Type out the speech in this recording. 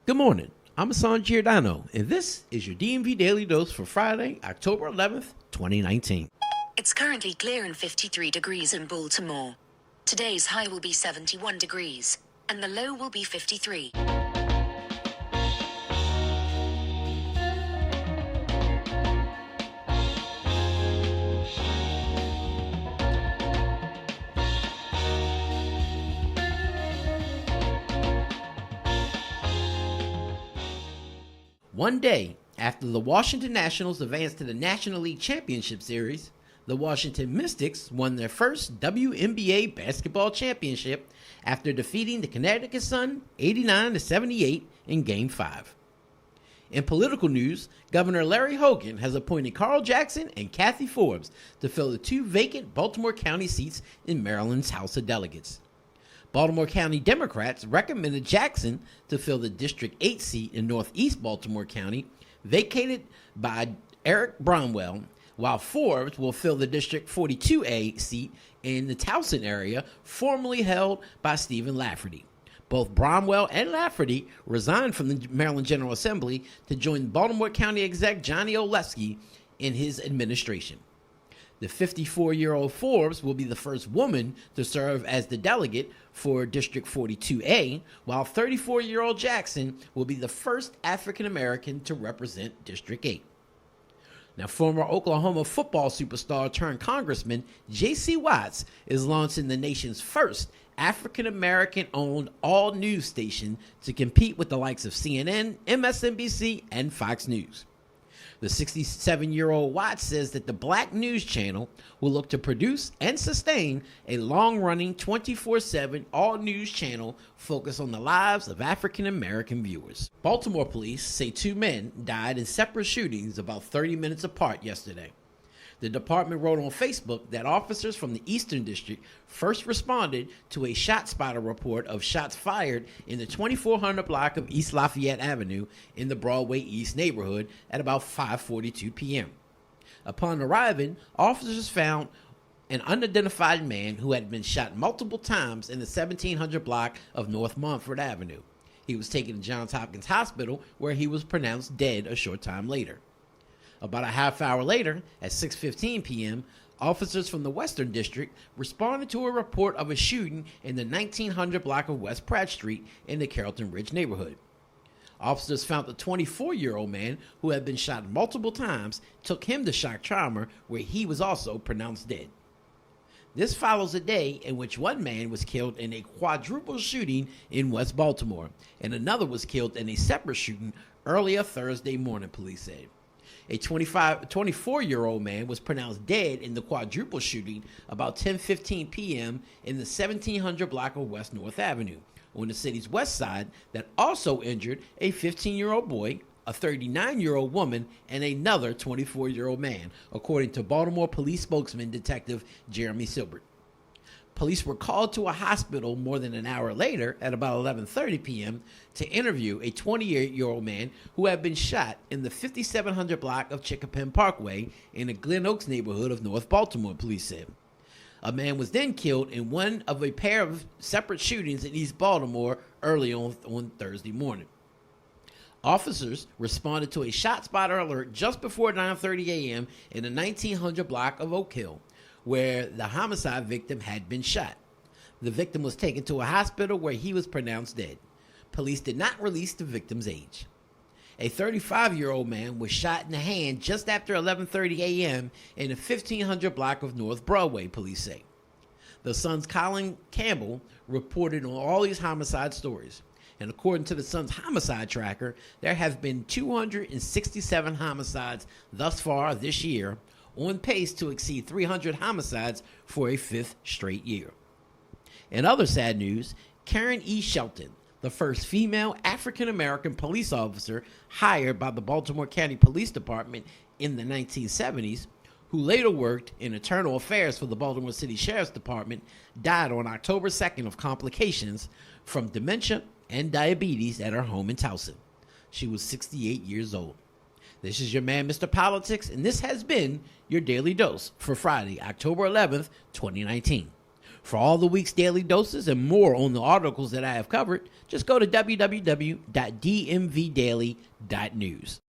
Good morning. I'm Hassan Giordano, and this is your DMV Daily Dose for Friday, October 11th, 2019. It's currently clear and 53 degrees in Baltimore. Today's high will be 71 degrees, and the low will be 53. One day after the Washington Nationals advanced to the National League Championship Series, the Washington Mystics won their first WNBA basketball championship after defeating the Connecticut Sun 89-78 in Game 5. In political news, Governor Larry Hogan has appointed Carl Jackson and Kathy Forbes to fill the two vacant Baltimore County seats in Maryland's House of Delegates. Baltimore County Democrats recommended Jackson to fill the District 8 seat in Northeast Baltimore County, vacated by Eric Bromwell, while Forbes will fill the District 42A seat in the Towson area, formerly held by Stephen Lafferty. Both Bromwell and Lafferty resigned from the Maryland General Assembly to join Baltimore County exec Johnny Olewski in his administration. The 54-year-old Forbes will be the first woman to serve as the delegate for District 42A, while 34-year-old Jackson will be the first African-American to represent District 8. Now, former Oklahoma football superstar turned Congressman J.C. is launching the nation's first African-American-owned all-news station to compete with the likes of CNN, MSNBC, and Fox News. The 67-year-old Watts says that the Black News Channel will look to produce and sustain a long-running 24/7 all-news channel focused on the lives of African-American viewers. Baltimore police say two men died in separate shootings about 30 minutes apart yesterday. The department wrote on Facebook that officers from the Eastern District first responded to a ShotSpotter report of shots fired in the 2400 block of East Lafayette Avenue in the Broadway East neighborhood at about 5:42 p.m. Upon arriving, officers found an unidentified man who had been shot multiple times in the 1700 block of North Montford Avenue. He was taken to Johns Hopkins Hospital, where he was pronounced dead a short time later. About a half hour later, at 6:15 p.m., officers from the Western District responded to a report of a shooting in the 1900 block of West Pratt Street in the Carrollton Ridge neighborhood. Officers found the 24-year-old man who had been shot multiple times, took him to shock trauma, where he was also pronounced dead. This follows a day in which one man was killed in a quadruple shooting in West Baltimore, and another was killed in a separate shooting earlier Thursday morning, police said. A 24-year-old man was pronounced dead in the quadruple shooting about 10:15 p.m. in the 1700 block of West North Avenue on the city's west side that also injured a 15-year-old boy, a 39-year-old woman, and another 24-year-old man, according to Baltimore police spokesman Detective Jeremy Silbert. Police were called to a hospital more than an hour later at about 11:30 p.m. to interview a 28-year-old man who had been shot in the 5700 block of Chickapin Parkway in the Glen Oaks neighborhood of North Baltimore, police said. A man was then killed in one of a pair of separate shootings in East Baltimore early on Thursday morning. Officers responded to a ShotSpotter alert just before 9:30 a.m. in the 1900 block of Oak Hill, where the homicide victim had been shot. The victim was taken to a hospital where he was pronounced dead. Police did not release the victim's age. A 35-year-old man was shot in the hand just after 11:30 a.m. in the 1500 block of North Broadway, police say. The Sun's Colin Campbell reported on all these homicide stories. And according to the Sun's homicide tracker, there have been 267 homicides thus far this year, on pace to exceed 300 homicides for a fifth straight year. In other sad news, Karen E. Shelton, the first female African-American police officer hired by the Baltimore County Police Department in the 1970s, who later worked in internal affairs for the Baltimore City Sheriff's Department, died on October 2nd of complications from dementia and diabetes at her home in Towson. She was 68 years old. This is your man, Mr. Politics, and this has been your Daily Dose for Friday, October 11th, 2019. For all the week's daily doses and more on the articles that I have covered, just go to www.dmvdaily.news.